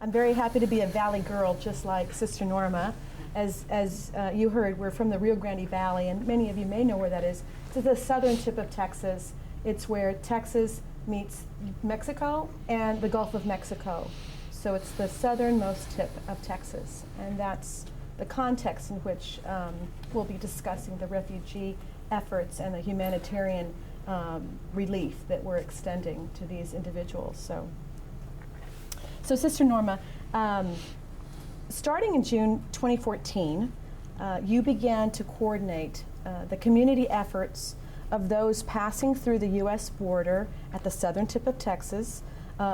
I'm very happy to be a Valley girl, just like Sister Norma. As you heard, we're from the Rio Grande Valley, and many of you may know where that is. It's the southern tip of Texas. It's where Texas meets Mexico and the Gulf of Mexico. So it's the southernmost tip of Texas, and that's the context in which we'll be discussing the refugee efforts and the humanitarian relief that we're extending to these individuals. So Sister Norma, starting in June 2014, you began to coordinate the community efforts of those passing through the U.S. border at the southern tip of Texas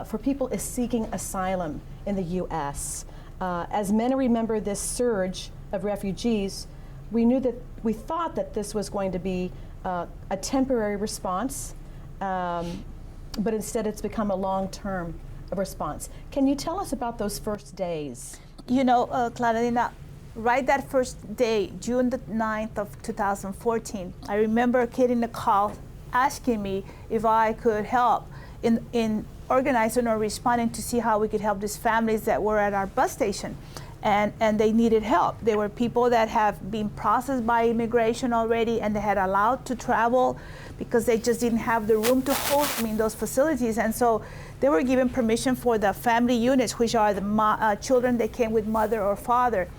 for people seeking asylum in the U.S. As many remember this surge of refugees, we thought that this was going to be a temporary response, but instead it's become a long-term response. Can you tell us about those first days? You know, Claudina, right that first day, June the 9th of 2014, I remember getting a call asking me if I could help in organizing or responding to see how we could help these families that were at our bus station. And they needed help. They were people that have been processed by immigration already, and they had allowed to travel because they just didn't have the room to host me in those facilities. And so they were given permission for the family units, which are the children that came with mother or father,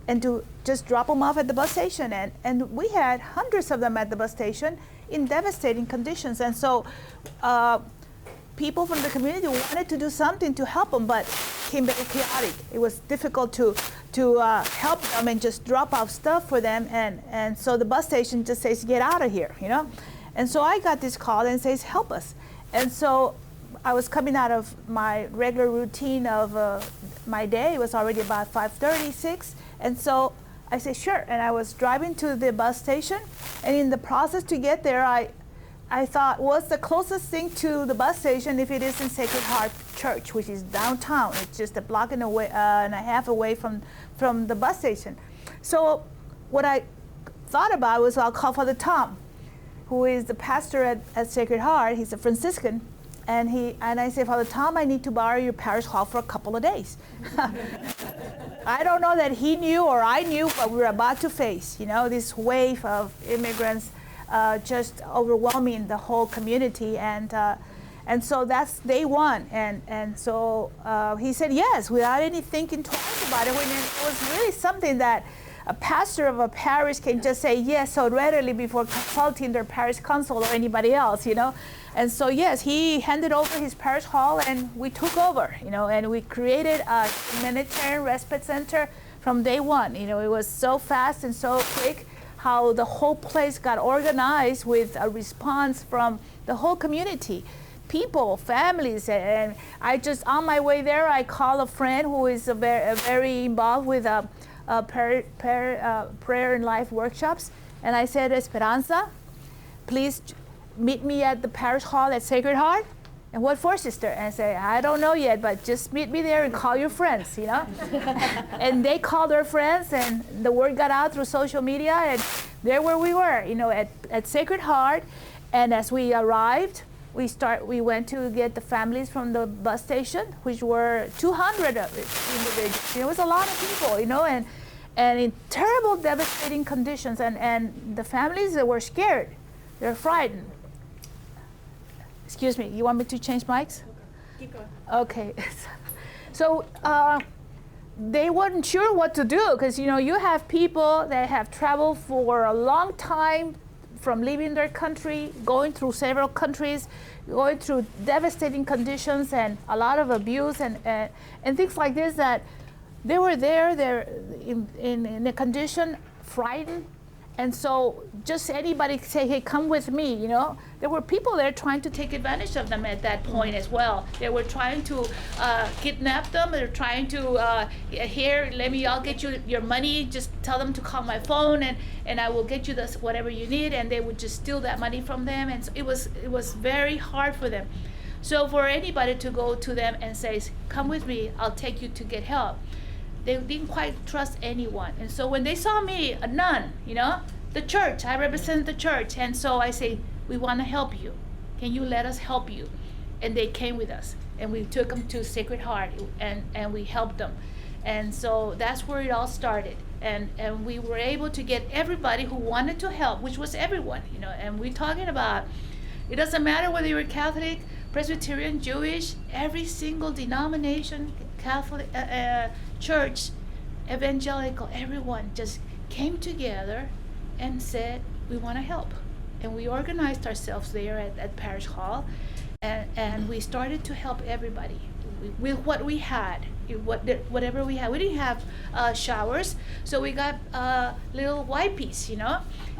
and to just drop them off at the bus station. And we had hundreds of them at the bus station in devastating conditions. And so people from the community wanted to do something to help them, but became very chaotic. It was difficult to help them and just drop off stuff for them. And so the bus station just says, get out of here, you know? And so I got this call and says, help us. And so I was coming out of my regular routine of my day. It was already about 5:30, 6. And so I said, sure. And I was driving to the bus station. And in the process to get there, I thought, what's the closest thing to the bus station if it isn't Sacred Heart Church, which is downtown. It's just a block and a half away from the bus station. So what I thought about was, I'll call Father Tom, who is the pastor at Sacred Heart. He's a Franciscan. And I said, Father Tom, I need to borrow your parish hall for a couple of days. I don't know that he knew or I knew what we were about to face, you know, this wave of immigrants just overwhelming the whole community, and so that's day one, and so he said yes without any thinking twice about it. When it was really something that a pastor of a parish can just say yes so readily before consulting their parish council or anybody else, you know. And so yes, he handed over his parish hall, and we took over, you know, and we created a humanitarian respite center from day one. You know, it was so fast and so quick how the whole place got organized with a response from the whole community, people, families. And I just, on my way there, I called a friend who is very involved with prayer and life workshops. And I said, Esperanza, please meet me at the parish hall at Sacred Heart. And what for, sister? And I say, I don't know yet, but just meet me there and call your friends, you know? And they called their friends, and the word got out through social media, and there where we were, you know, at Sacred Heart. And as we arrived, we went to get the families from the bus station, which were 200 individuals. It was a lot of people, you know, and in terrible, devastating conditions. And the families, they were scared. They're frightened. Excuse me, you want me to change mics? Keep going. Okay. So they weren't sure what to do, because, you know, you have people that have traveled for a long time from leaving their country, going through several countries, going through devastating conditions and a lot of abuse and things like this, that they were they're in a condition, frightened. And so just anybody say, hey, come with me, you know. There were people there trying to take advantage of them at that point as well. They were trying to kidnap them. They're trying to, here, I'll get you your money. Just tell them to call my phone, and I will get you this whatever you need. And they would just steal that money from them. And so it was very hard for them. So for anybody to go to them and say, come with me, I'll take you to get help, they didn't quite trust anyone. And so when they saw me, a nun, you know, the church, I represent the church. And so I say, we want to help you. Can you let us help you? And they came with us. and we took them to Sacred Heart, and we helped them. And so that's where it all started. And we were able to get everybody who wanted to help, which was everyone, and we're talking about, it doesn't matter whether you're Catholic, Presbyterian, Jewish, every single denomination, Catholic, church, evangelical, everyone just came together and said, we want to help. And we organized ourselves there at Parish Hall, and we started to help everybody with what we had, whatever we had. We didn't have showers, so we got little wipes,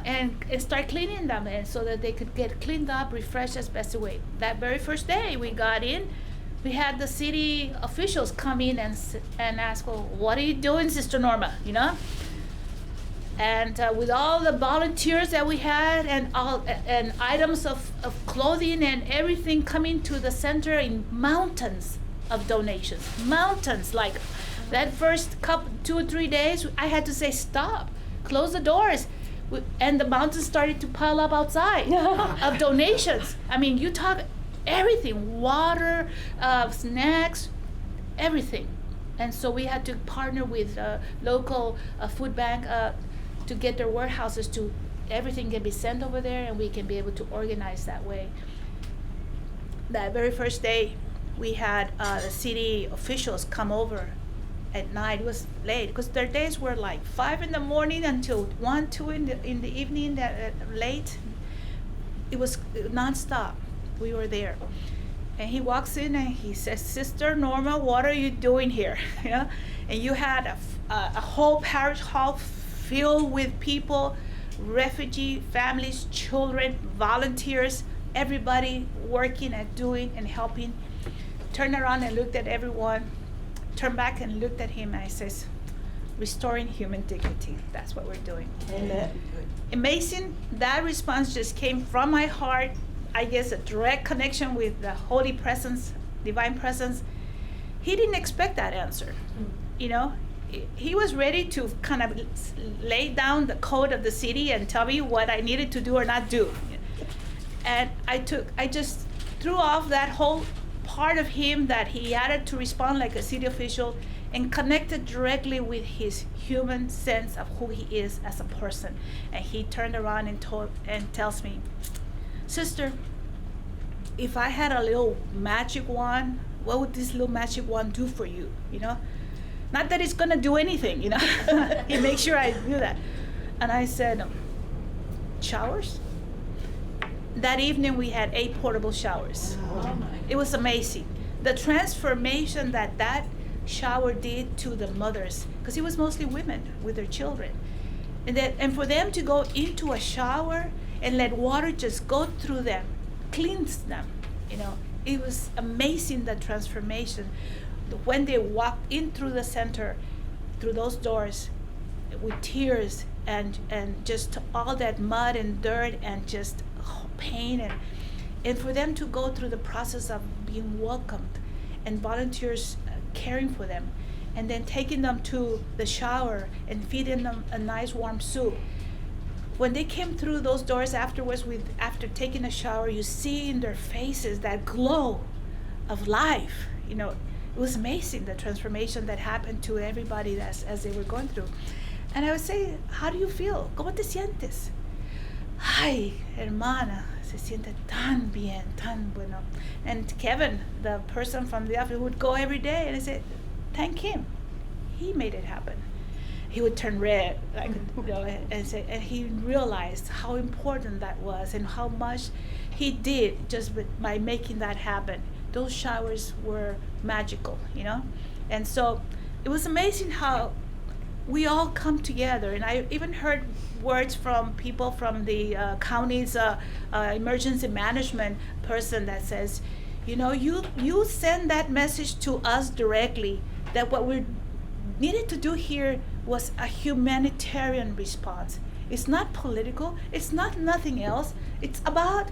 and start cleaning them, and so that they could get cleaned up, refreshed as best way. That very first day we got in, we had the city officials come in and ask, well, what are you doing, Sister Norma, And with all the volunteers that we had, and items of clothing and everything coming to the center in mountains of donations, mountains. Like that first 2 or 3 days, I had to say, stop, close the doors. And the mountains started to pile up outside of donations. I mean, you talk everything, water, snacks, everything. And so we had to partner with local food bank to get their warehouses to, everything can be sent over there, and we can be able to organize that way. That very first day, we had the city officials come over at night. It was late, because their days were like 5 in the morning until 1, 2 in the evening, late. It was nonstop. We were there. And he walks in and he says, Sister Norma, what are you doing here? And you had a whole parish hall filled with people, refugee families, children, volunteers, everybody working and doing and helping. Turned around and looked at everyone, turned back and looked at him, and I says, restoring human dignity. That's what we're doing. Amen. Amazing. That response just came from my heart. I guess a direct connection with the Holy Presence, Divine Presence. He didn't expect that answer. He was ready to kind of lay down the code of the city and tell me what I needed to do or not do. And I just threw off that whole part of him that he added to respond like a city official, and connected directly with his human sense of who he is as a person. And he turned around and tells me, Sister, if I had a little magic wand, what would this little magic wand do for you? Not that it's gonna do anything, He makes sure I do that. And I said, showers? That evening we had 8 portable showers. Oh. It was amazing. The transformation that shower did to the mothers, because it was mostly women with their children. And for them to go into a shower and let water just go through them, cleanse them, it was amazing, the transformation. When they walked in through the center, through those doors, with tears and just all that mud and dirt and just pain, and for them to go through the process of being welcomed, and volunteers caring for them, and then taking them to the shower and feeding them a nice warm soup. When they came through those doors afterwards, after taking a shower, you see in their faces that glow of life. It was amazing, the transformation that happened to everybody as they were going through. And I would say, how do you feel? ¿Cómo te sientes? Ay, hermana, se siente tan bien, tan bueno. And Kevin, the person from the office, would go every day, and I said, thank him. He made it happen. He would turn red, and he realized how important that was and how much he did just by making that happen. Those showers were magical, And so it was amazing how we all come together. And I even heard words from people from the county's emergency management person that says, you send that message to us directly, that what we needed to do here was a humanitarian response. It's not political. It's not nothing else. It's about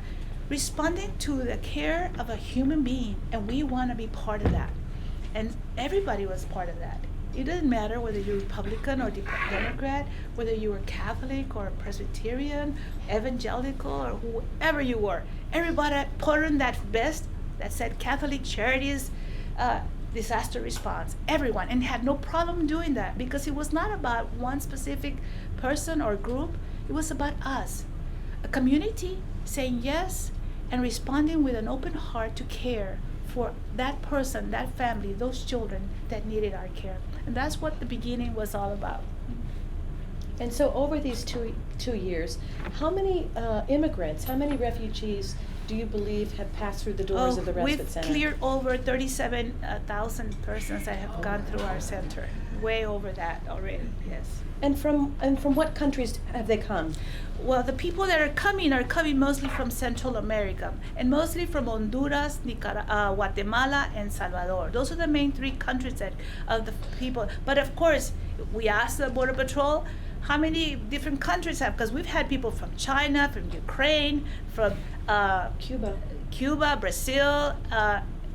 responding to the care of a human being, and we want to be part of that. And everybody was part of that. It doesn't matter whether you're Republican or Democrat, whether you were Catholic or Presbyterian, evangelical, or whoever you were. Everybody put in that best that said Catholic Charities disaster response, everyone, and had no problem doing that because it was not about one specific person or group. It was about us, a community saying yes and responding with an open heart to care for that person, that family, those children that needed our care. And that's what the beginning was all about. And so over these two years, how many immigrants, how many refugees do you believe have passed through the doors of the respite center? We've cleared over 37,000 persons that have gone through our center. Way over that already, yes. And from what countries have they come? Well, the people that are coming mostly from Central America, and mostly from Honduras, Guatemala, and Salvador. Those are the main three countries that of the people. But of course, we asked the Border Patrol how many different countries have, because we've had people from China, from Ukraine, from Cuba, Brazil,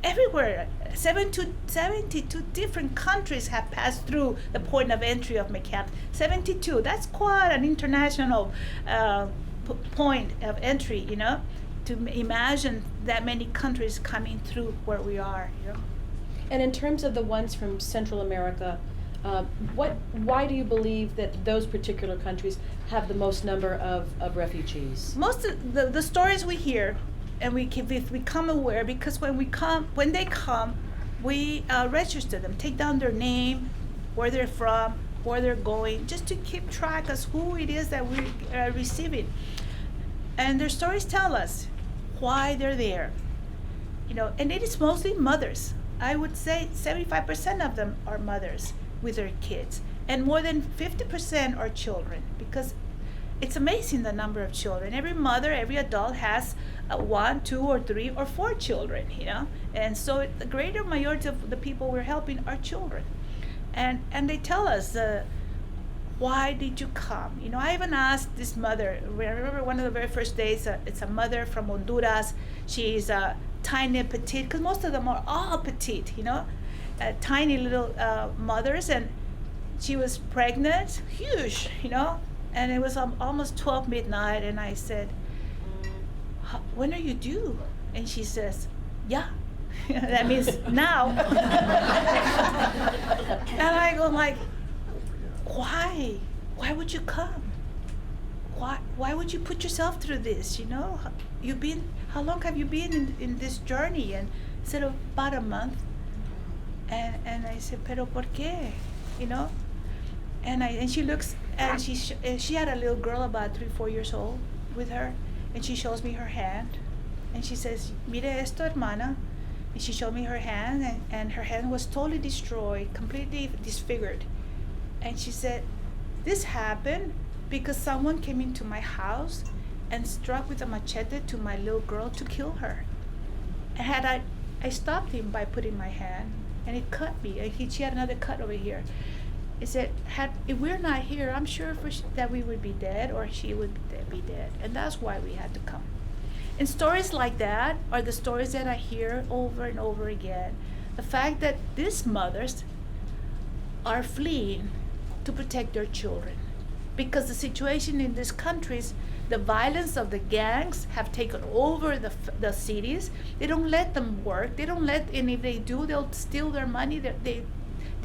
everywhere. 72 different countries have passed through the point of entry of McAllen. 72. That's quite an international point of entry, you know, to imagine that many countries coming through where we are, you know. And in terms of the ones from Central America, why do you believe that those particular countries have the most number of refugees? Most of the stories we hear, and we become aware because when they come, we register them, take down their name, where they're from, where they're going, just to keep track of who it is that we are receiving. And their stories tell us why they're there, you know. And it is mostly mothers. I would say 75% of them are mothers with their kids, and more than 50% are children, because it's amazing the number of children. Every mother, every adult has 1, 2, or 3, or 4 children, you know. And so the greater majority of the people we're helping are children, and they tell us why did you come? You know, I even asked this mother. I remember one of the very first days. It's a mother from Honduras. She's tiny, petite, because most of them are all petite, you know. Tiny little mothers, and she was pregnant, huge, you know, and it was almost 12 midnight, and I said, when are you due? And she says, yeah. That means now. And I go like, why would you come? Why would you put yourself through this, you know? How long have you been in this journey? And said about a month. And I said, pero por qué? You know? And she looks, and she had a little girl about 3-4 years old with her, and she shows me her hand, and she says, mire esto, hermana. And she showed me her hand, and her hand was totally destroyed, completely disfigured. And she said, this happened because someone came into my house and struck with a machete to my little girl to kill her. And had I stopped him by putting my hand, and it cut me. And she had another cut over here. It said, if we're not here, I'm sure that we would be dead, or she would be dead. And that's why we had to come. And stories like that are the stories that I hear over and over again. The fact that these mothers are fleeing to protect their children, because the situation in these countries, the violence of the gangs have taken over the cities. They don't let them work. And if they do, they'll steal their money. They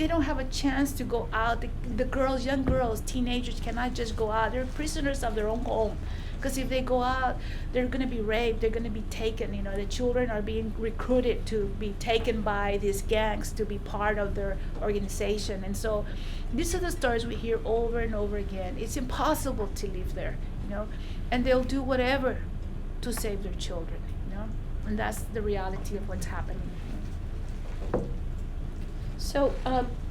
don't have a chance to go out. The girls, young girls, teenagers cannot just go out. They're prisoners of their own home. Because if they go out, they're going to be raped. They're going to be taken. You know, the children are being recruited to be taken by these gangs to be part of their organization. And so these are the stories we hear over and over again. It's impossible to live there, you know, and they'll do whatever to save their children, you know, and that's the reality of what's happening. So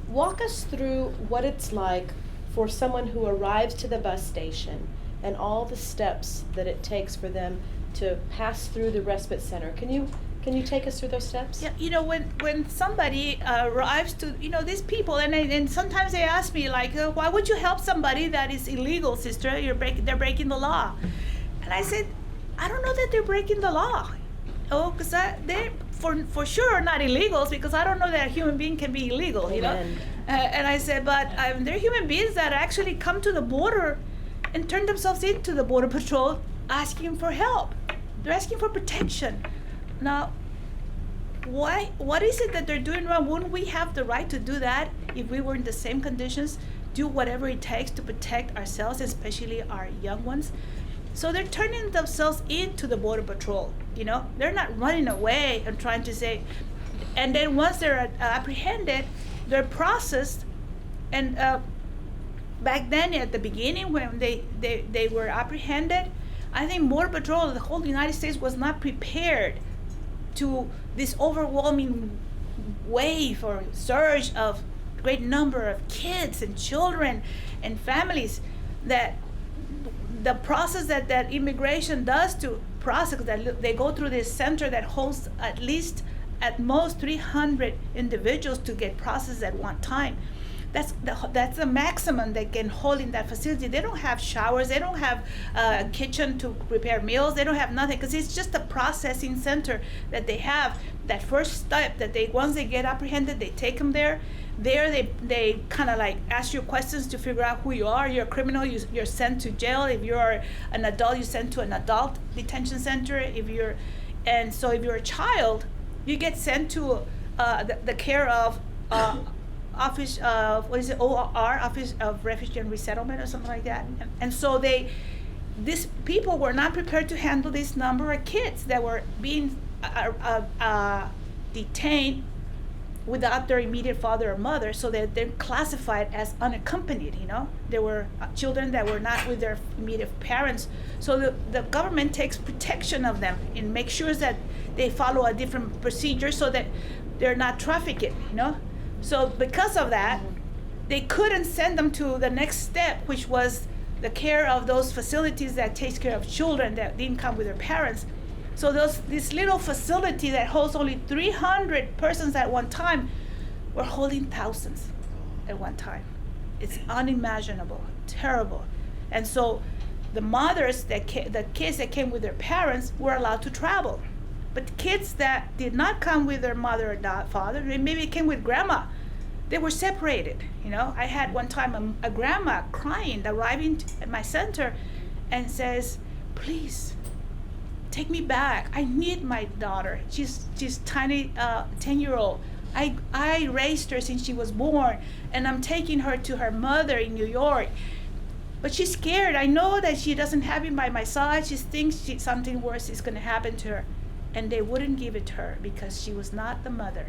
walk us through what it's like for someone who arrives to the bus station and all the steps that it takes for them to pass through the respite center. Can you take us through those steps? Yeah, you know, when somebody arrives to, you know, these people, and sometimes they ask me, like, why would you help somebody that is illegal, sister? They're breaking the law. And I said, I don't know that they're breaking the law. Oh, because they're for sure not illegals, because I don't know that a human being can be illegal, you know? And I said, but they're human beings that actually come to the border and turn themselves into the Border Patrol asking for help. They're asking for protection. Now, what is it that they're doing wrong? Wouldn't we have the right to do that if we were in the same conditions? Do whatever it takes to protect ourselves, especially our young ones. So they're turning themselves into the Border Patrol. They're not running away and trying to say, and then once they're apprehended, they're processed. And back then, at the beginning, when they were apprehended, I think Border Patrol, the whole United States, was not prepared to this overwhelming wave or surge of great number of kids and children and families, that the process that immigration does to process, that they go through this center that holds at most 300 individuals to get processed at one time. That's the maximum they can hold in that facility. They don't have showers. They don't have a kitchen to prepare meals. They don't have nothing, because it's just a processing center that they have. That first step that once they get apprehended, they take them there. There they kind of like ask you questions to figure out who you are. You're a criminal, you're sent to jail. If you're an adult, you're sent to an adult detention center. If you're a child, you get sent to the care of Office of OR, Office of Refugee and Resettlement, or something like that. And so these people were not prepared to handle this number of kids that were being detained without their immediate father or mother, so that they're classified as unaccompanied. There were children that were not with their immediate parents, so the government takes protection of them and makes sure that they follow a different procedure so that they're not trafficked. So because of that, they couldn't send them to the next step, which was the care of those facilities that takes care of children that didn't come with their parents. So this little facility that holds only 300 persons at one time were holding thousands at one time. It's unimaginable, terrible. And so the mothers, the kids that came with their parents were allowed to travel. But kids that did not come with their mother or father, they maybe came with grandma, they were separated. I had one time a grandma crying, arriving at my center, and says, "Please, take me back. I need my daughter. She's tiny, 10-year-old. I raised her since she was born, and I'm taking her to her mother in New York. But she's scared. I know that she doesn't have me by my side. She thinks something worse is going to happen to her." And they wouldn't give it to her because she was not the mother,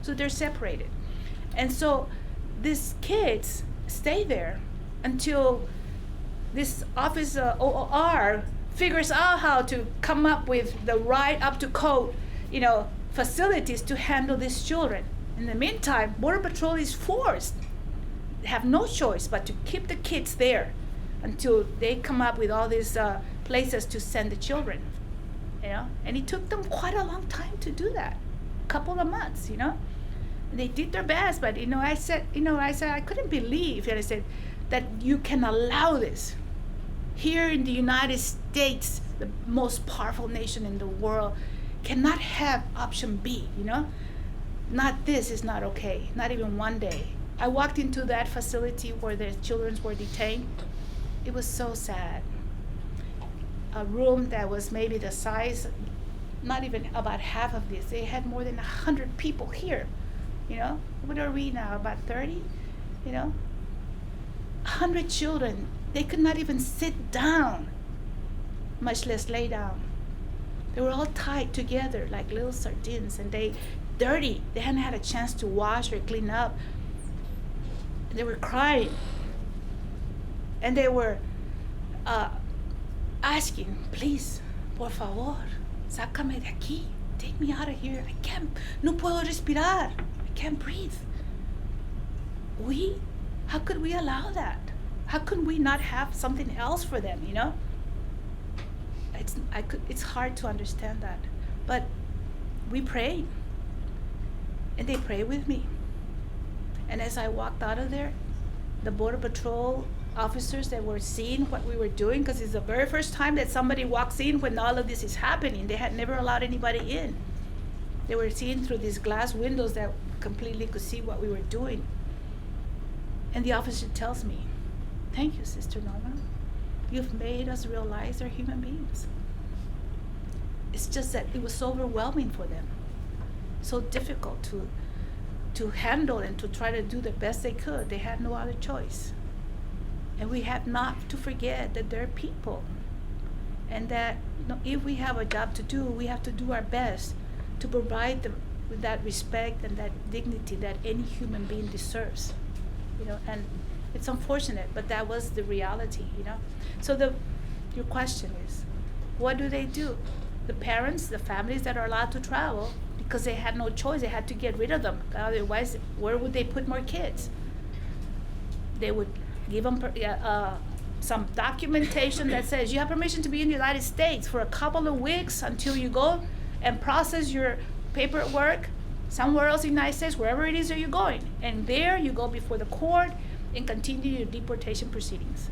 So they're separated. And so these kids stay there until this office OR figures out how to come up with the right up to code, facilities to handle these children. In the meantime, Border Patrol is forced. They have no choice but to keep the kids there until they come up with all these places to send the children. And it took them quite a long time to do that, a couple of months. They did their best, but I said I couldn't believe, and I said, that you can allow this here in the United States, the most powerful nation in the world, cannot have option B. Not this is not okay, not even one day. I walked into that facility where the children were detained. It was so sad. A room that was maybe the size, not even about half of this. They had more than 100 people here. What are we now, about 30? 100 children. They could not even sit down, much less lay down. They were all tied together like little sardines, and dirty. They hadn't had a chance to wash or clean up. They were crying. And they were asking, "Please, por favor, sácame de aquí. Take me out of here. No puedo respirar. I can't breathe." How could we allow that? How could we not have something else for them, It's hard to understand that. But we prayed. And they prayed with me. And as I walked out of there, the Border Patrol officers that were seeing what we were doing, because it's the very first time that somebody walks in when all of this is happening. They had never allowed anybody in. They were seeing through these glass windows that completely could see what we were doing. And the officer tells me, "Thank you, Sister Norma. You've made us realize they're human beings." It's just that it was so overwhelming for them. so difficult to handle and to try to do the best they could. They had no other choice. And we have not to forget that they're people, and that if we have a job to do, we have to do our best to provide them with that respect and that dignity that any human being deserves, and it's unfortunate, but that was the reality, So your question is, what do? The parents, the families that are allowed to travel, because they had no choice, they had to get rid of them. Otherwise, where would they put more kids? They would give them some documentation that says you have permission to be in the United States for a couple of weeks until you go and process your paperwork somewhere else in the United States, wherever it is that you're going. And there you go before the court and continue your deportation proceedings.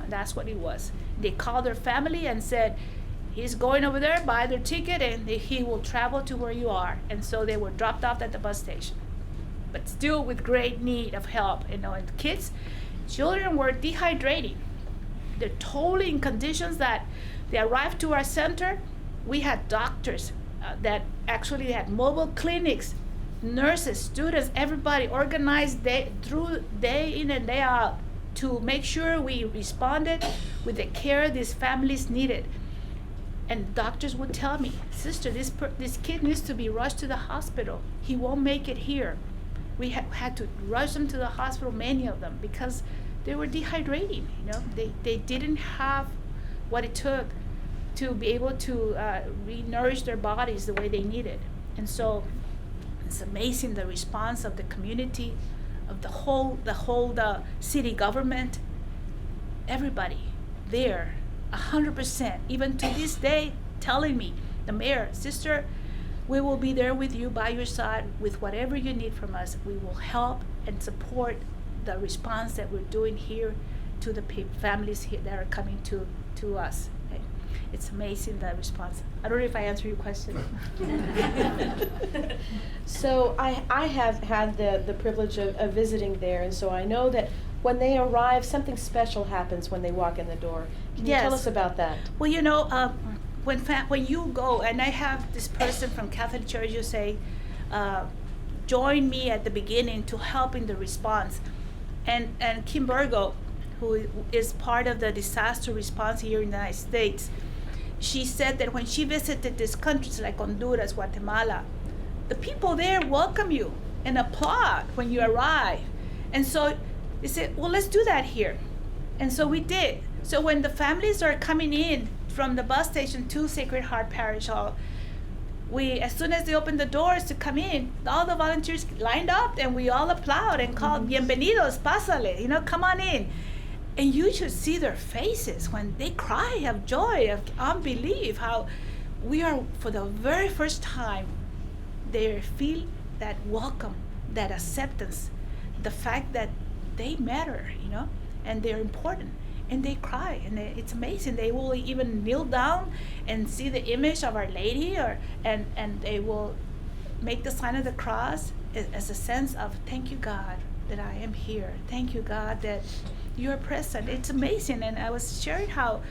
That's what it was. They called their family and said, he's going over there, buy their ticket, and he will travel to where you are. And so they were dropped off at the bus station, but still with great need of help. And children were dehydrating. They're totally in conditions that they arrived to our center. We had doctors that actually had mobile clinics, nurses, students, everybody organized day in and day out to make sure we responded with the care these families needed. And doctors would tell me, sister, this kid needs to be rushed to the hospital. He won't make it here. We had to rush them to the hospital, many of them, because they were dehydrating. They didn't have what it took to be able to re-nourish their bodies the way they needed. And so it's amazing the response of the community, of the whole city government, everybody there, 100%, even to this day, telling me, the mayor, sister, we will be there with you by your side with whatever you need from us. We will help and support the response that we're doing here to the families here that are coming to us. Okay? It's amazing, the response. I don't know if I answered your question. So I have had the privilege of visiting there, and so I know that when they arrive, something special happens when they walk in the door. Can you tell us about that? Well, when you go, and I have this person from Catholic Church, you say, join me at the beginning to help in the response. And Kim Burgo, who is part of the disaster response here in the United States, she said that when she visited these countries like Honduras, Guatemala, the people there welcome you and applaud when you arrive. And so they said, well, let's do that here. And so we did. So when the families are coming in from the bus station to Sacred Heart Parish Hall, as soon as they opened the doors to come in, all the volunteers lined up and we all applaud and called, bienvenidos, pásale, come on in. And you should see their faces when they cry of joy, of unbelief, how we are, for the very first time, they feel that welcome, that acceptance, the fact that they matter, and they're important. And they cry, and it's amazing. They will even kneel down and see the image of Our Lady, and they will make the sign of the cross as a sense of, thank you, God, that I am here. Thank you, God, that you are present. It's amazing. And I was sharing how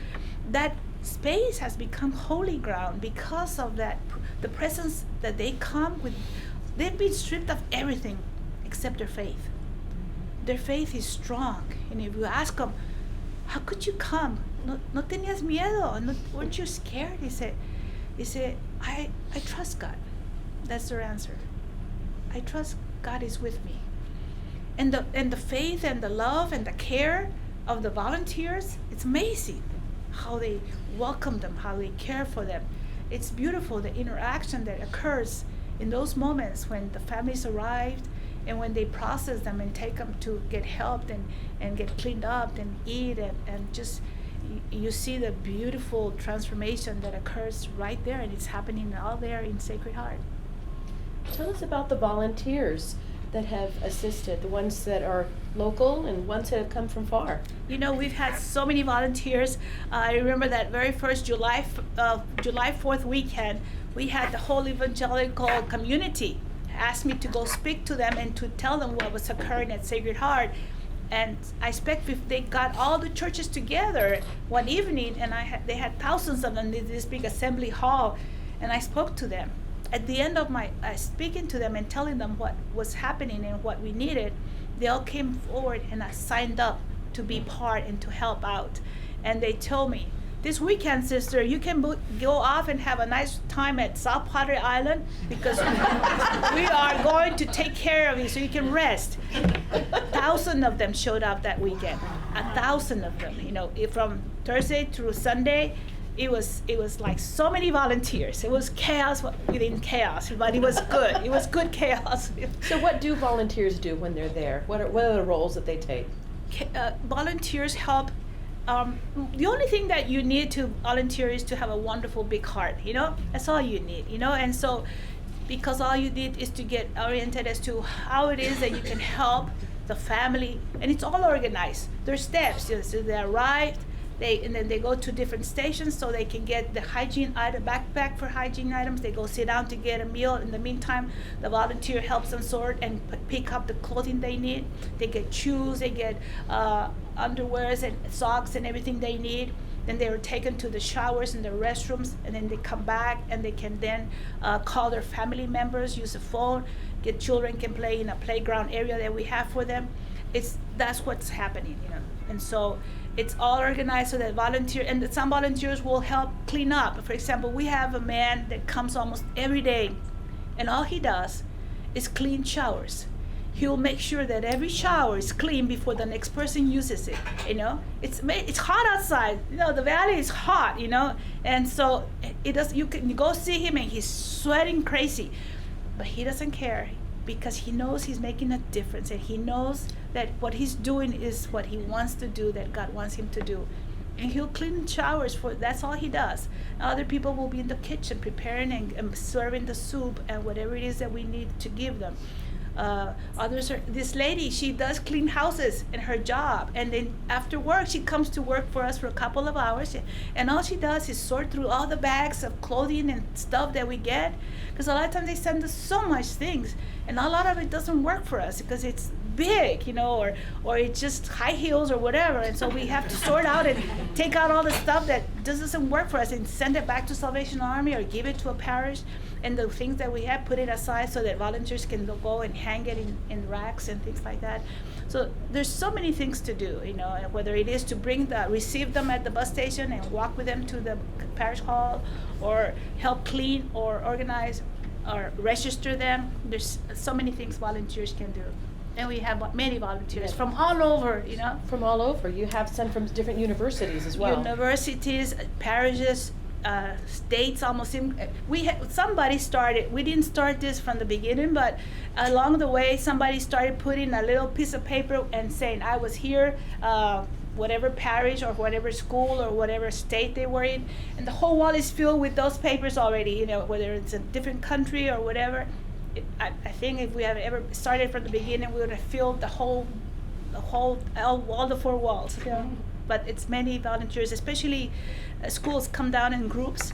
that space has become holy ground because of that, the presence that they come with. They've been stripped of everything except their faith. Their faith is strong. And if you ask them, how could you come? No tenías miedo? No, weren't you scared? He said, I trust God. That's their answer. I trust God is with me. And the faith and the love and the care of the volunteers, it's amazing how they welcome them, how they care for them. It's beautiful, the interaction that occurs in those moments when the families arrived and when they process them and take them to get helped and get cleaned up and eat and just you see the beautiful transformation that occurs right there, and it's happening all there in Sacred Heart. Tell us about the volunteers that have assisted, the ones that are local and ones that have come from far. We've had so many volunteers. I remember that very first July 4th weekend, we had the whole evangelical community asked me to go speak to them and to tell them what was occurring at Sacred Heart. And I expect if they got all the churches together one evening, and they had thousands of them in this big assembly hall, and I spoke to them at the end of my speaking to them and telling them what was happening and what we needed, they all came forward and signed up to be part and to help out. And they told me, this weekend, sister, you can go off and have a nice time at South Padre Island because we are going to take care of you so you can rest. 1,000 of them showed up that weekend. 1,000 of them, from Thursday through Sunday. It was like so many volunteers. It was chaos within chaos, but it was good. It was good chaos. So what do volunteers do when they're there? What are the roles that they take? Volunteers help. The only thing that you need to volunteer is to have a wonderful big heart, That's all you need, And so, because all you need is to get oriented as to how it is that you can help the family, and it's all organized. There's steps, so they arrive, and then they go to different stations so they can get the hygiene item, backpack for hygiene items. They go sit down to get a meal. In the meantime, the volunteer helps them sort and pick up the clothing they need. They get shoes, they get underwears and socks and everything they need. Then they are taken to the showers and the restrooms, and then they come back and they can then call their family members, use a phone. Children can play in a playground area that we have for them. That's what's happening, And so it's all organized so that some volunteers will help clean up. For example, we have a man that comes almost every day, and all he does is clean showers. He'll make sure that every shower is clean before the next person uses it. It's hot outside. The valley is hot. And so you can go see him, and he's sweating crazy, but he doesn't care because he knows he's making a difference, and he knows that what he's doing is what he wants to do, that God wants him to do. And he'll clean showers that's all he does. Other people will be in the kitchen preparing and serving the soup and whatever it is that we need to give them. This lady, she does clean houses in her job, and then after work she comes to work for us for a couple of hours, and all she does is sort through all the bags of clothing and stuff that we get, because a lot of times they send us so much things, and a lot of it doesn't work for us because it's big, or it's just high heels or whatever, and so we have to sort out and take out all the stuff that doesn't work for us and send it back to Salvation Army or give it to a parish. And the things that we have, put it aside so that volunteers can go and hang it in racks and things like that. So there's so many things to do, whether it is to receive them at the bus station and walk with them to the parish hall, or help clean or organize or register them. There's so many things volunteers can do. And we have many volunteers from all over, From all over. You have some from different universities as well. Universities, parishes, states almost. Somebody started. We didn't start this from the beginning, but along the way, somebody started putting a little piece of paper and saying, "I was here." Whatever parish or whatever school or whatever state they were in, and the whole wall is filled with those papers already. Whether it's a different country or whatever. I think if we had ever started from the beginning, we would have filled all the 4 walls. Yeah. But it's many volunteers, especially schools come down in groups,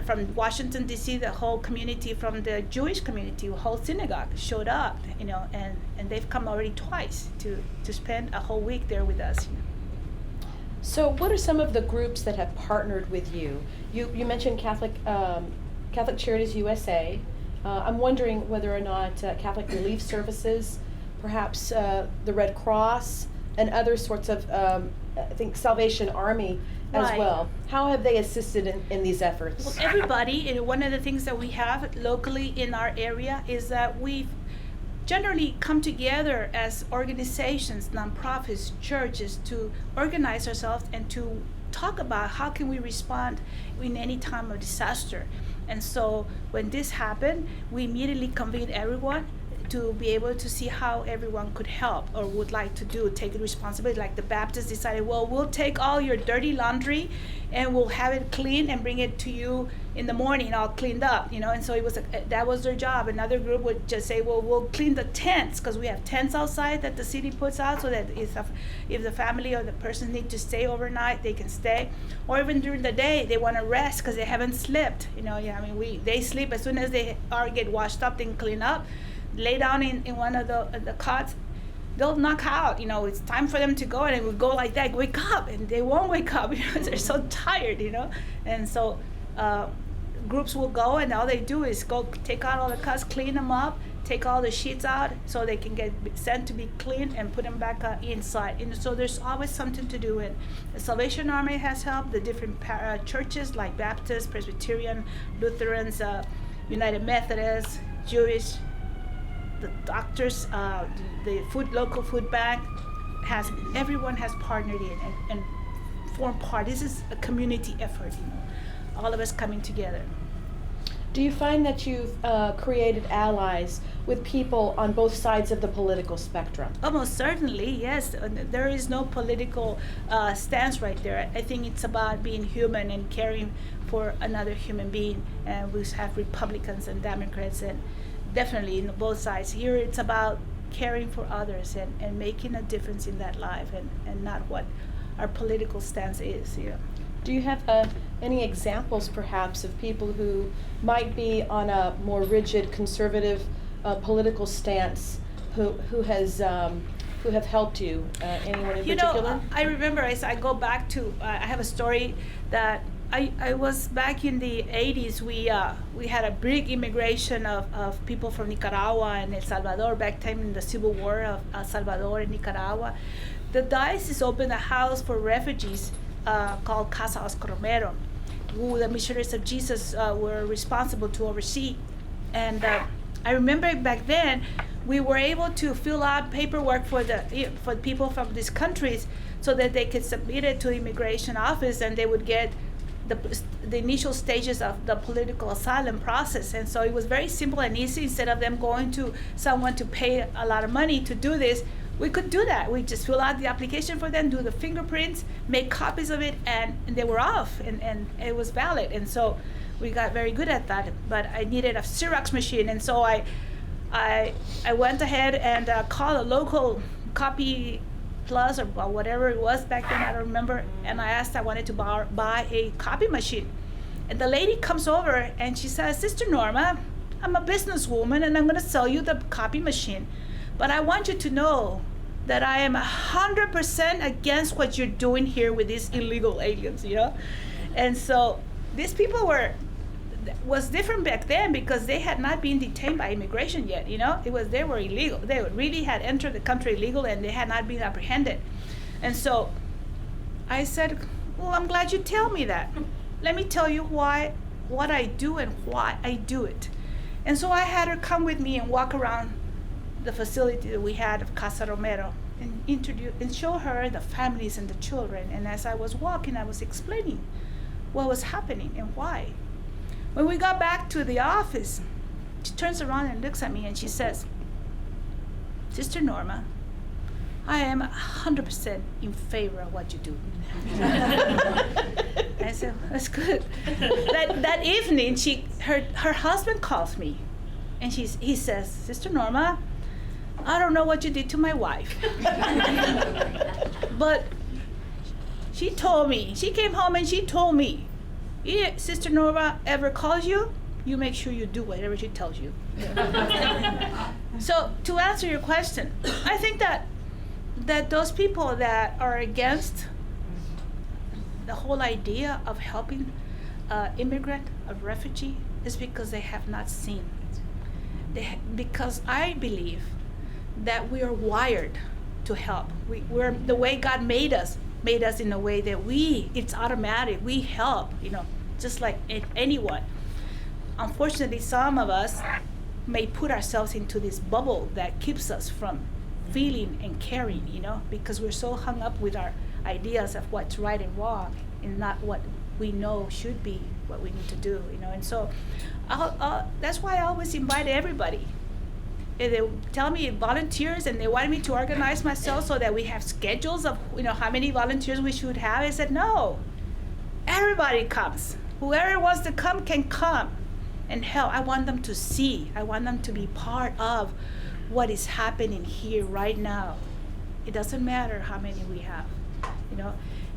from Washington, D.C., the whole community from the Jewish community, the whole synagogue showed up, and they've come already twice to spend a whole week there with us. So what are some of the groups that have partnered with you? You mentioned Catholic Charities USA. I'm wondering whether or not Catholic Relief Services, perhaps the Red Cross, and other sorts of, I think, Salvation Army as Right. well. How have they assisted in these efforts? Well, everybody, one of the things that we have locally in our area is that we've generally come together as organizations, nonprofits, churches, to organize ourselves and to talk about how can we respond in any time of disaster. And so when this happened, we immediately convened everyone to be able to see how everyone could help or would like to take the responsibility. Like the Baptists decided, well, we'll take all your dirty laundry and we'll have it clean and bring it to you in the morning all cleaned up, and so that was their job. Another group would just say, well, we'll clean the tents, because we have tents outside that the city puts out so that if the family or the person need to stay overnight, they can stay. Or even during the day, they want to rest because they haven't slept. They sleep as soon as they get washed up and clean up, lay down in one of the cots, they'll knock out. It's time for them to go, and it would go like that, wake up, and they won't wake up because they're so tired. And so groups will go, and all they do is go take out all the cuts, clean them up, take all the sheets out so they can get sent to be cleaned and put them back inside. And so there's always something to do. And the Salvation Army has helped, the different churches like Baptist, Presbyterian, Lutherans, United Methodist, Jewish, the doctors, the local food bank, everyone has partnered in and formed part. This is a community effort, all of us coming together. Do you find that you've created allies with people on both sides of the political spectrum? Almost certainly, yes. There is no political stance right there. I think it's about being human and caring for another human being. And we have Republicans and Democrats, and definitely in both sides. Here it's about caring for others and making a difference in that life, and not what our political stance is. Do you have any examples, perhaps, of people who might be on a more rigid, conservative political stance, who have helped you? Anyone in particular? I remember. I go back to. I have a story that I was back in the 80s. We had a big immigration of people from Nicaragua and El Salvador back time in the Civil War of El Salvador and Nicaragua. The diocese opened a house for refugees called Casa Oscar Romero, who the Missionaries of Jesus were responsible to oversee. And I remember back then we were able to fill out paperwork for people from these countries so that they could submit it to the immigration office, and they would get the initial stages of the political asylum process. And so it was very simple and easy. Instead of them going to someone to pay a lot of money to do this, we could do that. We just fill out the application for them, do the fingerprints, make copies of it, and they were off, and it was valid. And so we got very good at that. But I needed a Xerox machine, and so I went ahead and called a local copy plus or whatever it was back then, I don't remember, and I asked I wanted to buy a copy machine. And the lady comes over and she says, "Sister Norma, I'm a businesswoman and I'm going to sell you the copy machine, but I want you to know that I am 100% against what you're doing here with these illegal aliens," And so these people was different back then because they had not been detained by immigration yet. They were illegal. They really had entered the country illegal, and they had not been apprehended. And so I said, "Well, I'm glad you tell me that. Let me tell you what I do and why I do it." And so I had her come with me and walk around the facility that we had of Casa Romero and introduce and show her the families and the children. And as I was walking, I was explaining what was happening and why. When we got back to the office, she turns around and looks at me and she says, "Sister Norma, I am 100% in favor of what you do." I said, "That's good." That evening, her husband calls me, and he says, "Sister Norma, I don't know what you did to my wife, but she came home and she told me, if Sister Norma ever calls you, you make sure you do whatever she tells you." So to answer your question, I think that those people that are against the whole idea of helping immigrant, a refugee, is because they have not seen. Because I believe that we are wired to help. We're the way God made us in a way that it's automatic. We help, just like anyone. Unfortunately, some of us may put ourselves into this bubble that keeps us from feeling and caring, because we're so hung up with our ideas of what's right and wrong and not what we know should be what we need to do, And so that's why I always invite everybody. If they tell me volunteers and they wanted me to organize myself so that we have schedules of how many volunteers we should have, I said, no, everybody comes. Whoever wants to come can come and help. I want them to see. I want them to be part of what is happening here right now. It doesn't matter how many we have,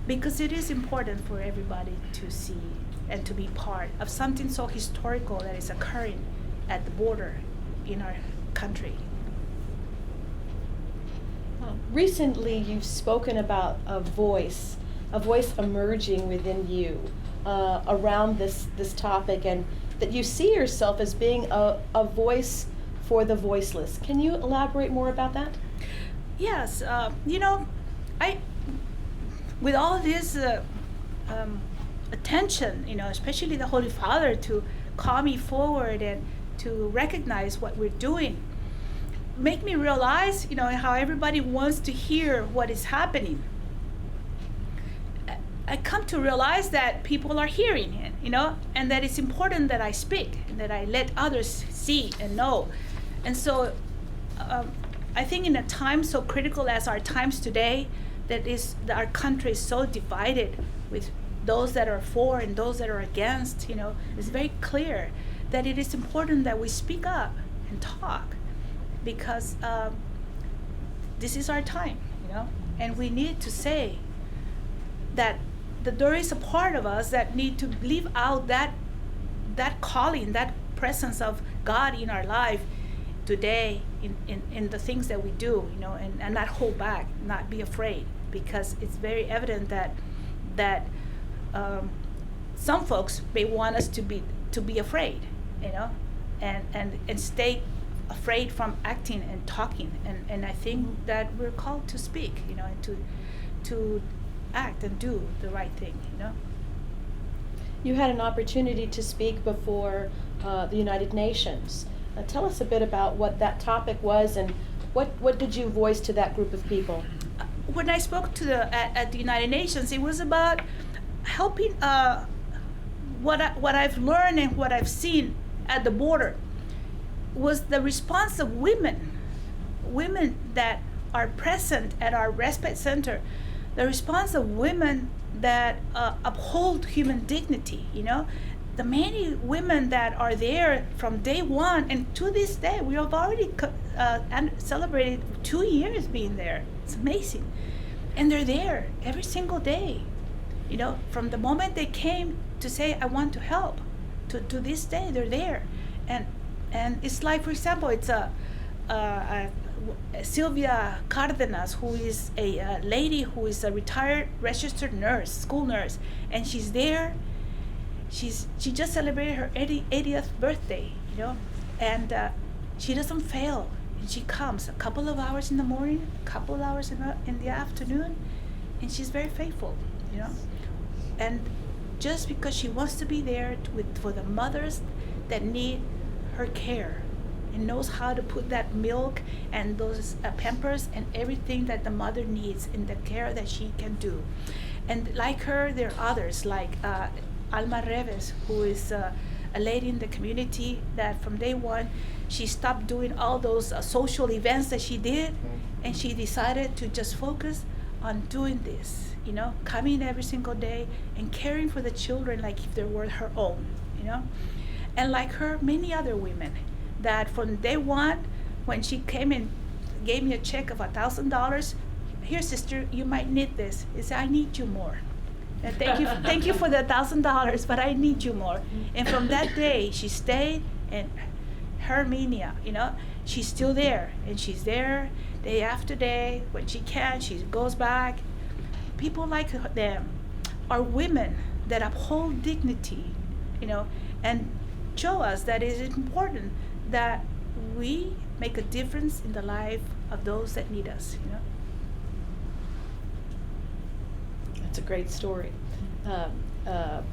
because it is important for everybody to see and to be part of something so historical that is occurring at the border in our country. Recently, you've spoken about a voice emerging within you around this topic, and that you see yourself as being a voice for the voiceless. Can you elaborate more about that? Yes, I with all this attention, especially the Holy Father to call me forward and to recognize what we're doing, make me realize, how everybody wants to hear what is happening. I come to realize that people are hearing it, and that it's important that I speak and that I let others see and know. And so I think in a time so critical as our times today, that our country is so divided with those that are for and those that are against, it's very clear that it is important that we speak up and talk, because this is our time, and we need to say that there is a part of us that need to live out that calling, that presence of God in our life today in the things that we do, and not hold back, not be afraid, because it's very evident that some folks may want us to be afraid, and stay afraid from acting and talking, and I think that we're called to speak, and to act and do the right thing, You had an opportunity to speak before the United Nations. Tell us a bit about what that topic was, and what did you voice to that group of people? When I spoke at the United Nations, it was about helping what I've learned and what I've seen at the border was the response of women that are present at our respite center, the response of women that uphold human dignity, the many women that are there from day one, and to this day, we have already celebrated 2 years being there. It's amazing. And they're there every single day, from the moment they came to say, I want to help, to this day, they're there. And it's like, for example, it's Sylvia Cardenas, who is a lady who is a retired registered nurse, school nurse, and she's there. She just celebrated her 80th birthday, and she doesn't fail. And she comes a couple of hours in the morning, a couple of hours in the afternoon, and she's very faithful, And just because she wants to be there for the mothers that need her care, and knows how to put that milk and those Pampers and everything that the mother needs in the care that she can do. And like her, there are others like Alma Reves, who is a lady in the community that from day one, she stopped doing all those social events that she did, and she decided to just focus on doing this, coming every single day and caring for the children like if they were her own, And like her, many other women that from day one, when she came and gave me a check of $1,000, here, sister, you might need this. He said, I need you more. And thank you for the $1,000, but I need you more. And from that day, she stayed, and Herminia, she's still there, and she's there day after day. When she can, she goes back. People like them are women that uphold dignity, and show us that it is important that we make a difference in the life of those that need us, That's a great story.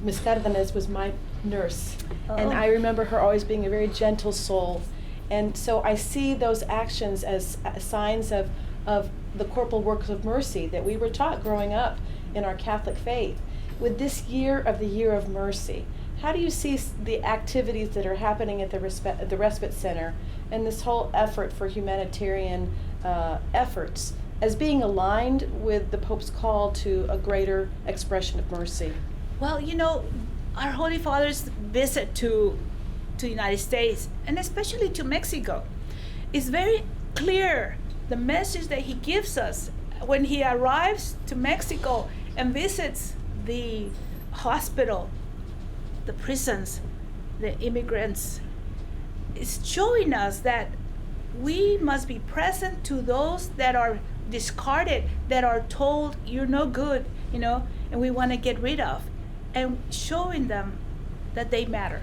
Miss Cardenas was my nurse, and I remember her always being a very gentle soul. And so I see those actions as signs of the corporal works of mercy that we were taught growing up in our Catholic faith. With this year of the Year of Mercy, how do you see the activities that are happening at the Respite Center and this whole effort for humanitarian efforts as being aligned with the Pope's call to a greater expression of mercy? Well, our Holy Father's visit to the United States, and especially to Mexico, is very clear. The message that he gives us when he arrives to Mexico and visits the hospital, the prisons, the immigrants, is showing us that we must be present to those that are discarded, that are told you're no good, and we want to get rid of, and showing them that they matter.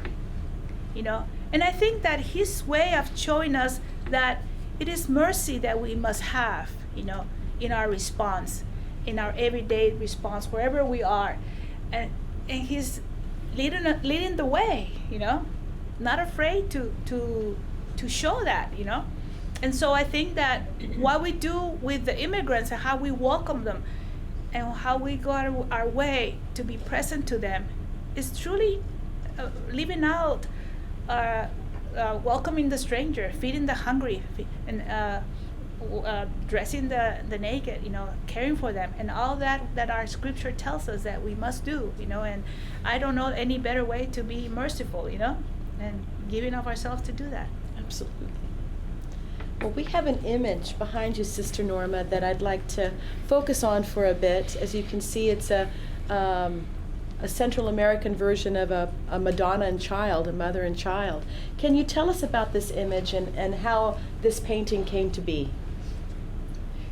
you know. And I think that his way of showing us that it is mercy that we must have, you know, in our response, in our everyday response, wherever we are. And he's leading the way, you know, not afraid to show that, you know. And so I think that what we do with the immigrants and how we welcome them and how we go our way to be present to them is truly living out, welcoming the stranger, feeding the hungry, and dressing the naked, you know, caring for them, and all that our scripture tells us that we must do, you know. And I don't know any better way to be merciful, you know, and giving of ourselves to do that. Absolutely. Well, we have an image behind you, Sister Norma, that I'd like to focus on for a bit. As you can see, it's a Central American version of a Madonna and child, a mother and child. Can you tell us about this image and how this painting came to be?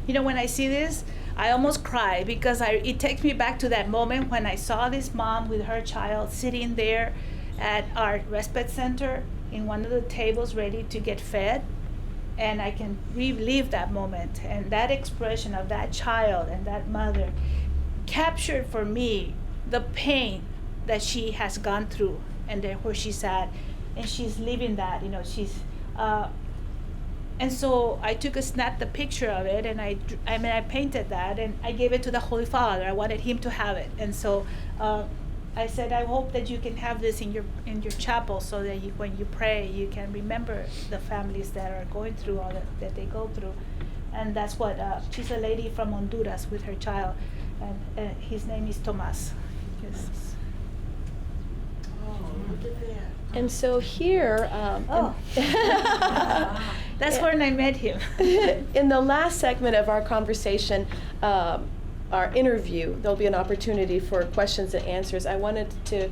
You know, when I see this, I almost cry because it takes me back to that moment when I saw this mom with her child sitting there at our respite center in one of the tables ready to get fed. And I can relive that moment, and that expression of that child and that mother captured for me the pain that she has gone through, and then where she's at, and she's living that, you know, she's and so I took the picture of it, and I painted that, and I gave it to the Holy Father. I wanted him to have it. And so I said, I hope that you can have this in your chapel, so that when you pray, you can remember the families that are going through all that they go through. And that's what, she's a lady from Honduras with her child, and his name is Tomas. Yes. Oh, look at that. And so here, That's when I met him. in the last segment of our conversation, our interview, there'll be an opportunity for questions and answers. I wanted to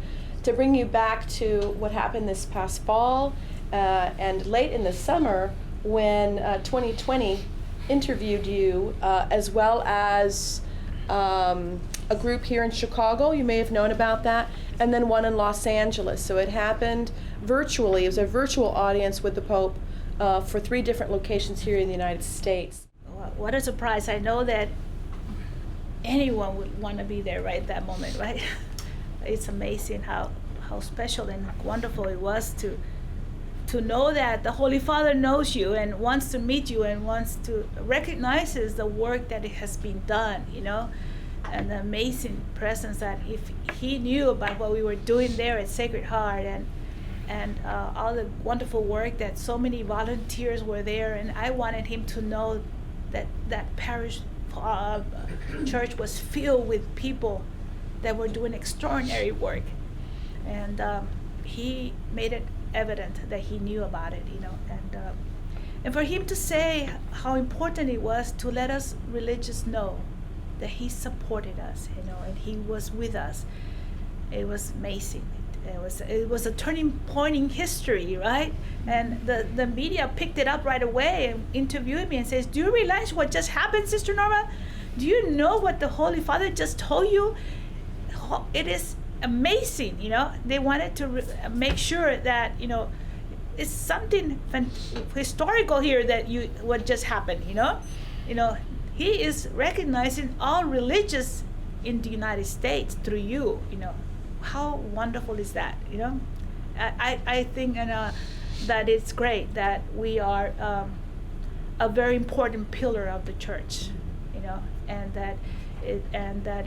bring you back to what happened this past fall and late in the summer when 2020 interviewed you, as well as a group here in Chicago. You may have known about that, and then one in Los Angeles. So it happened virtually. It was a virtual audience with the Pope for 3 different locations here in the United States. What a surprise. I know that anyone would want to be there right at that moment, right? It's amazing how special and wonderful it was to know that the Holy Father knows you and wants to meet you and wants to recognizes the work that it has been done, you know, and the amazing presence that if he knew about what we were doing there at Sacred Heart, and all the wonderful work that so many volunteers were there, and I wanted him to know that parish church was filled with people that were doing extraordinary work, and he made it evident that he knew about it, you know, and for him to say how important it was to let us religious know that he supported us, you know, and he was with us. It was amazing. It was a turning point in history, right? And the media picked it up right away and interviewed me and says, "Do you realize what just happened, Sister Norma? Do you know what the Holy Father just told you?" It is amazing, you know. They wanted to make sure that, you know, it's something historical here that what just happened, you know. You know, he is recognizing all religious in the United States through you, you know. How wonderful is that, you know? I think that it's great that we are a very important pillar of the church, you know, and that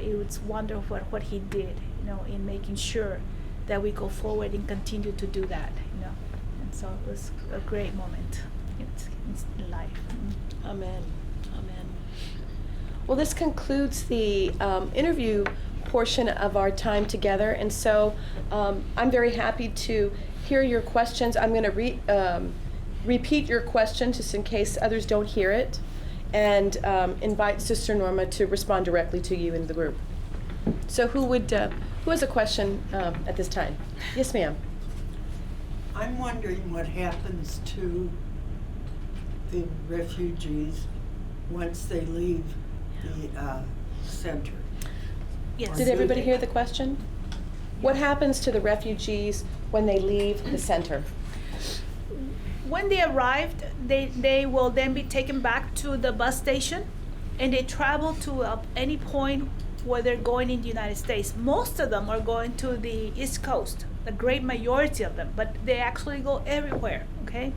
it was wonderful what he did, you know, in making sure that we go forward and continue to do that, you know. And so it was a great moment in life. Amen. Amen. Well, this concludes the interview portion of our time together, and so I'm very happy to hear your questions. I'm going to repeat your question just in case others don't hear it, and invite Sister Norma to respond directly to you in the group. So who has a question at this time? Yes, ma'am. I'm wondering what happens to the refugees once they leave the center. Yes. Did everybody hear the question? What happens to the refugees when they leave the center? When they arrived, they will then be taken back to the bus station, and they travel to any point where they're going in the United States. Most of them are going to the East Coast, the great majority of them, but they actually go everywhere, okay?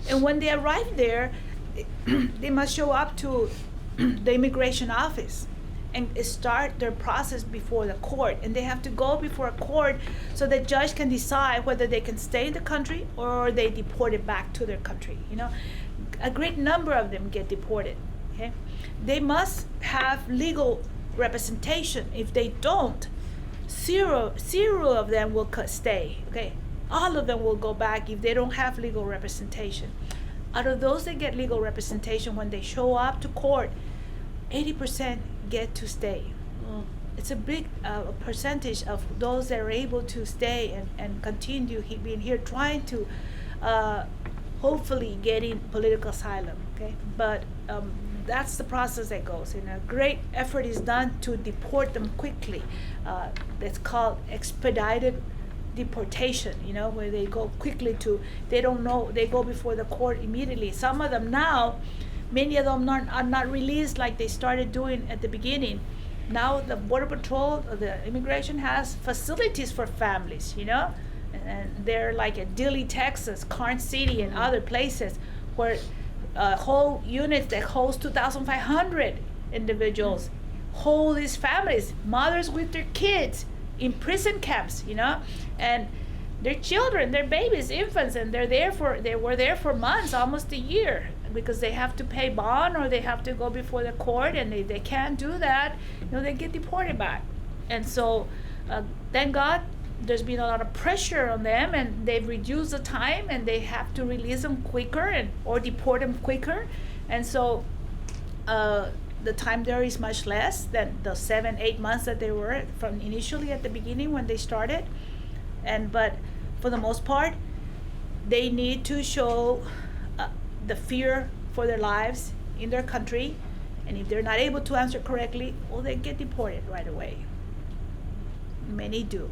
And when they arrive there, they must show up to the immigration office and start their process before the court. And they have to go before a court so the judge can decide whether they can stay in the country or they deported back to their country. You know, a great number of them get deported. Okay, they must have legal representation. If they don't, zero of them will stay. Okay, all of them will go back if they don't have legal representation. Out of those that get legal representation, when they show up to court, 80% get to stay. It's a big percentage of those that are able to stay and continue being here, trying to hopefully getting political asylum. Okay, but that's the process that goes. And a great effort is done to deport them quickly. That's called expedited deportation, you know, where they go quickly to, they don't know, they go before the court immediately. Some of them now, many of them are not released like they started doing at the beginning. Now the Border Patrol, the immigration has facilities for families, you know, and they're like at Dilley, Texas, Karnes City, and other places where whole units that host 2,500 individuals hold these families, mothers with their kids, in prison camps, you know, and their children, their babies, infants, and they were there for months, almost a year, because they have to pay bond or they have to go before the court, and they can't do that, you know, they get deported back. And so thank God there's been a lot of pressure on them, and they've reduced the time, and they have to release them quicker or deport them quicker. And so the time there is much less than the 7-8 months that they were from initially at the beginning when they started. But for the most part, they need to show the fear for their lives in their country, and if they're not able to answer correctly, well, they get deported right away. Many do.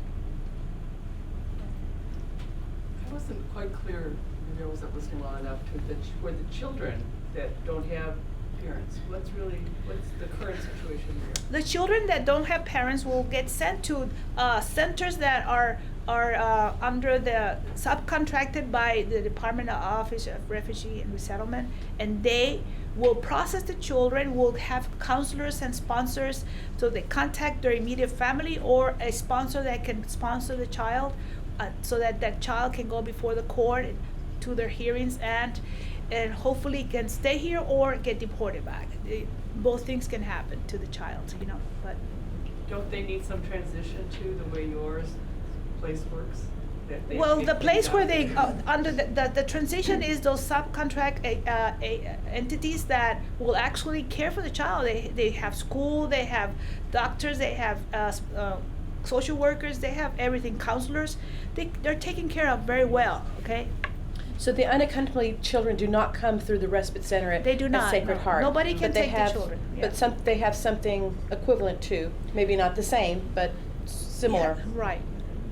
I wasn't quite clear, maybe I wasn't listening well enough, for the children that don't have parents. What's the current situation there? The children that don't have parents will get sent to centers that are under the subcontracted by the Department of Office of Refugee and Resettlement, and they will process the children, will have counselors and sponsors, so they contact their immediate family or a sponsor that can sponsor the child, so that that child can go before the court to their hearings and hopefully can stay here or get deported back. Both things can happen to the child, you know. But don't they need some transition to the way yours place works? Well, the place where they under the transition is those subcontract entities that will actually care for the child. They have school, they have doctors, they have social workers, they have everything, counselors. They're taken care of very well. Okay. So the unaccompanied children do not come through the respite center at, They do not, at Sacred no. Heart. Nobody can but they take the have, children, yeah. But they have something equivalent to, maybe not the same, but similar. Yeah, right.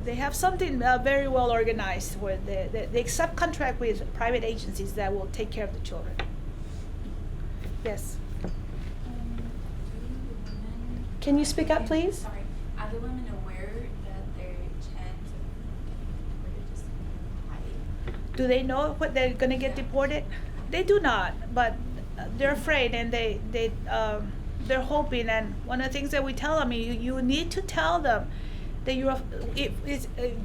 They have something very well organized where they subcontract with private agencies that will take care of the children. Yes. Can you speak up, please? Sorry. Are the women aware that their chance of just hiding? Do they know what they're gonna get deported? They do not, but they're afraid, and they're hoping. And one of the things that we tell them, you need to tell them that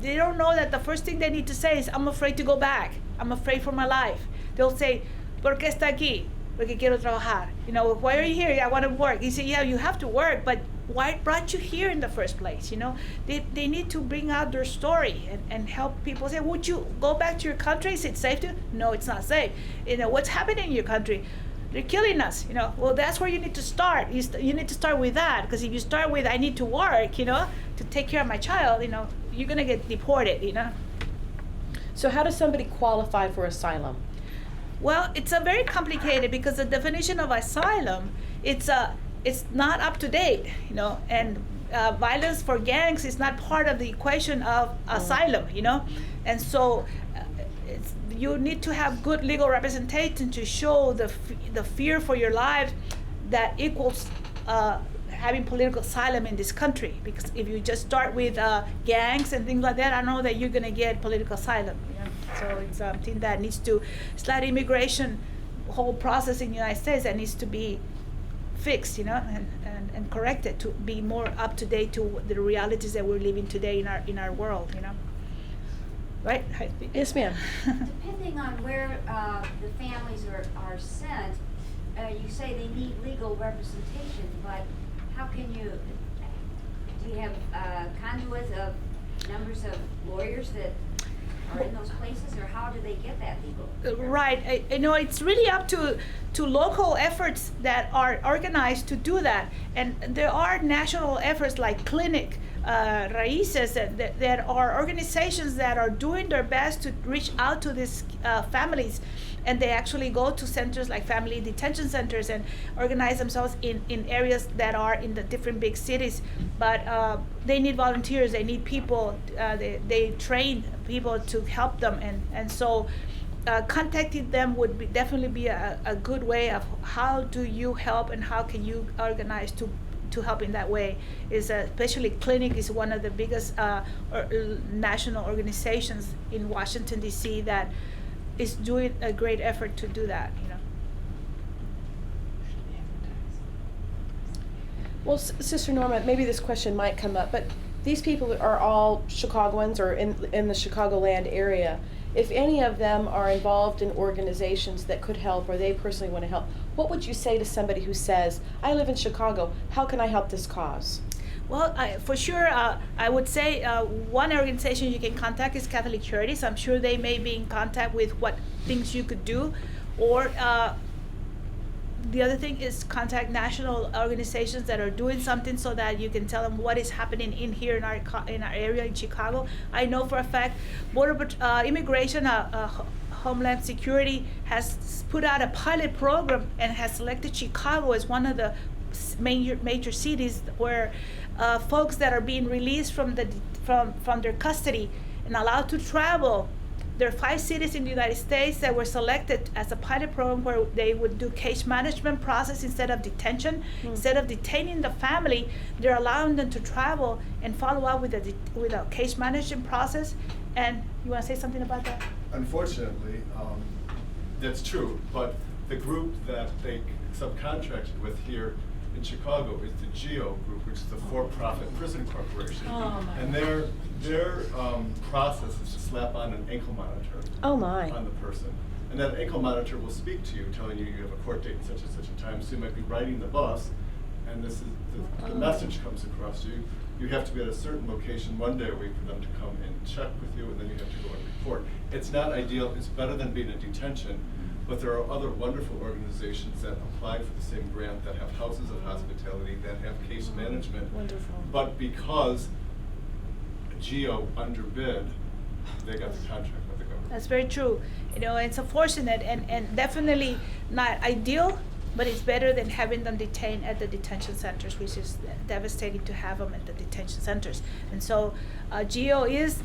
they don't know that the first thing they need to say is, I'm afraid to go back. I'm afraid for my life. They'll say, ¿Por qué está aquí? Porque quiero trabajar. You know, why are you here? I want to work. You say, yeah, you have to work, but why brought you here in the first place? You know, they need to bring out their story and help people say, would you go back to your country? Is it safe to? No, it's not safe. You know, what's happening in your country? They're killing us, you know. Well, that's where you need to start. You need to start with that, because if you start with, I need to work, you know, to take care of my child, you know, you're gonna get deported, you know. So how does somebody qualify for asylum? Well, it's a very complicated, because the definition of asylum, it's a it's not up to date, and violence for gangs is not part of the equation of asylum, and so you need to have good legal representation to show the fear for your lives that equals having political asylum in this country. Because if you just start with gangs and things like that, I know that you're going to get political asylum. So it's something that needs to, it's like immigration whole process in the United States that needs to be fixed, and corrected to be more up to date to the realities that we're living today in our world, Right? Yes, ma'am. Depending on where the families are sent, you say they need legal representation, but how can do you have conduits of numbers of lawyers that are in those places, or how do they get that legal? Right. It's really up to local efforts that are organized to do that. And there are national efforts like Clinic, Raíces, that are organizations that are doing their best to reach out to these families. And they actually go to centers like family detention centers and organize themselves in areas that are in the different big cities. But they need volunteers, they need people, they train people to help them. And so contacting them would definitely be a good way of how do you help and how can you organize to help in that way. Especially Clinic is one of the biggest national organizations in Washington, D.C. that is doing a great effort to do that, Well, Sister Norma, maybe this question might come up, but these people are all Chicagoans or in the Chicagoland area. If any of them are involved in organizations that could help or they personally want to help, what would you say to somebody who says, I live in Chicago, how can I help this cause? Well, for sure, I would say one organization you can contact is Catholic Charities. I'm sure they may be in contact with what things you could do. Or the other thing is contact national organizations that are doing something so that you can tell them what is happening here in our area in Chicago. I know for a fact Immigration, Homeland Security has put out a pilot program and has selected Chicago as one of the major cities where folks that are being released from their custody and allowed to travel. There are 5 cities in the United States that were selected as a pilot program where they would do case management process instead of detention. Instead of detaining the family, they're allowing them to travel and follow up with a case management process. And you want to say something about that? Unfortunately, that's true, but the group that they subcontracted with here in Chicago is the GEO group, which is the for-profit prison corporation. And their process is to slap on an ankle monitor on the person. And that ankle monitor will speak to you, telling you you have a court date in such and such a time, so you might be riding the bus, and this is the message comes across to you. You have to be at a certain location one day a week for them to come and check with you, and then you have to go and report. It's not ideal, it's better than being in detention, but there are other wonderful organizations that apply for the same grant, that have houses of hospitality, that have case management. Wonderful. But because GEO underbid, they got the contract with the government. That's very true. It's unfortunate and definitely not ideal, but it's better than having them detained at the detention centers, which is devastating to have them at the detention centers. And so GEO is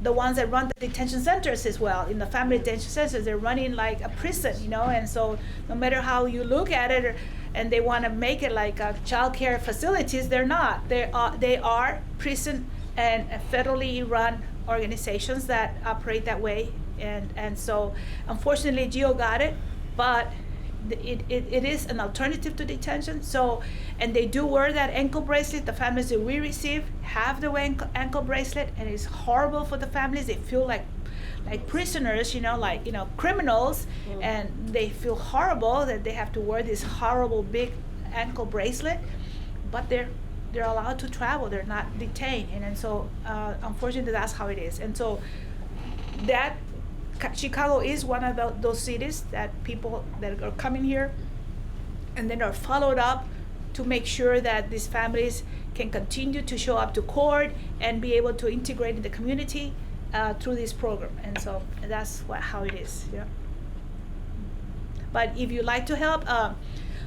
the ones that run the detention centers as well. In the family detention centers, they're running like a prison, and so no matter how you look at it, and they want to make it like child care facilities, they're not. They are prison and federally run organizations that operate that way. And so unfortunately GEO got it, but it is an alternative to detention. So, and they do wear that ankle bracelet. The families that we receive have the ankle bracelet, and it's horrible for the families. They feel like prisoners, criminals, and they feel horrible that they have to wear this horrible big ankle bracelet, but they're allowed to travel. They're not detained, and so unfortunately that's how it is. And so that Chicago is one of those cities that people that are coming here and then are followed up to make sure that these families can continue to show up to court and be able to integrate in the community through this program. And so that's how it is. Yeah. But if you'd like to help,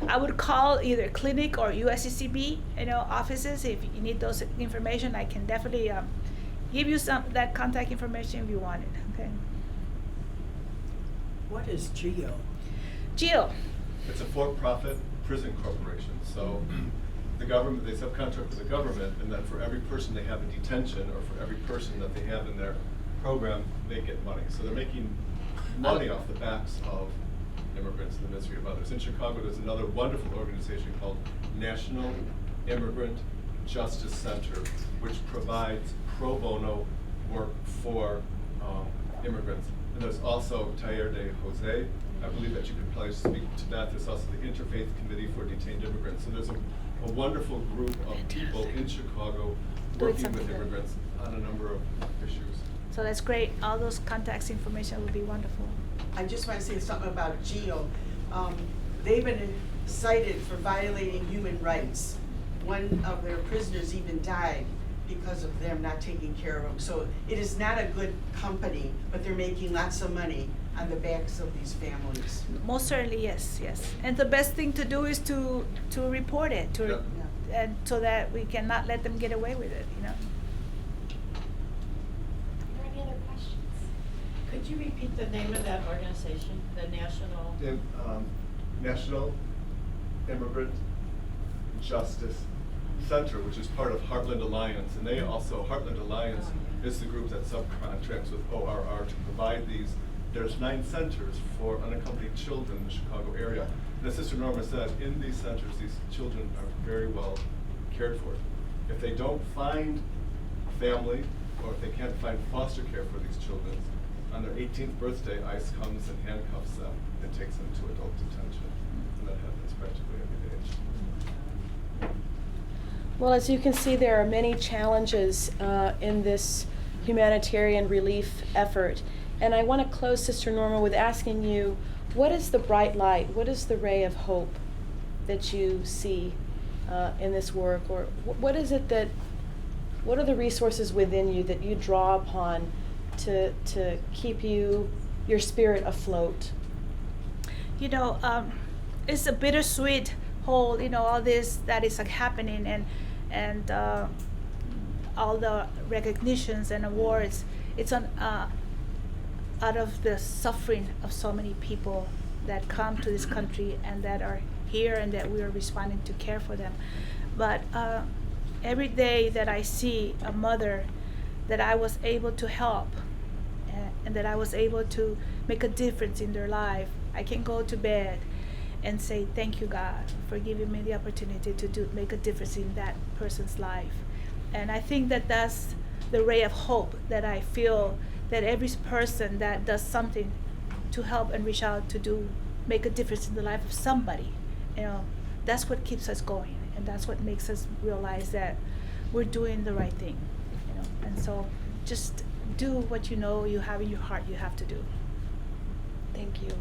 I would call either clinic or USCCB, offices. If you need those information, I can definitely give you that contact information if you want it. Okay. What is GEO? Geo. It's a for-profit prison corporation, so the government, they subcontract with the government, and then for every person they have in detention, or for every person that they have in their program, they get money. So they're making money off the backs of immigrants and the misery of others. In Chicago, there's another wonderful organization called National Immigrant Justice Center, which provides pro bono work for immigrants. And there's also Taller de Jose. I believe that you could probably speak to that. There's also the Interfaith Committee for Detained Immigrants. So there's a wonderful group of people in Chicago working with immigrants on a number of issues. So that's great. All those contacts information would be wonderful. I just want to say something about GEO. They've been cited for violating human rights. One of their prisoners even died because of them not taking care of them. So it is not a good company, but they're making lots of money on the backs of these families. Most certainly, yes. And the best thing to do is to report it, Yep. and so that we cannot let them get away with it. Are there any other questions? Could you repeat the name of that organization, the National? National Immigrant Justice Center, which is part of Heartland Alliance, and they also, Heartland Alliance is the group that subcontracts with ORR to provide these. There's 9 centers for unaccompanied children in the Chicago area. And as Sister Norma said, in these centers, these children are very well cared for. If they don't find a family, or if they can't find foster care for these children, on their 18th birthday, ICE comes and handcuffs them and takes them to adult detention. And that happens practically every day. Well, as you can see, there are many challenges in this humanitarian relief effort. And I want to close, Sister Norma, with asking you, what is the bright light? What is the ray of hope that you see in this work? Or what is it what are the resources within you that you draw upon to keep your spirit afloat? It's a bittersweet whole, all this that is happening, and all the recognitions and awards. It's out of the suffering of so many people that come to this country and that are here and that we are responding to care for them. But every day that I see a mother that I was able to help and that I was able to make a difference in their life, I can go to bed and say, thank you, God, for giving me the opportunity to make a difference in that person's life. And I think that that's the ray of hope that I feel, that every person that does something to help and reach out to make a difference in the life of somebody, that's what keeps us going, and that's what makes us realize that we're doing the right thing. And so just do what you know you have in your heart you have to do. Thank you.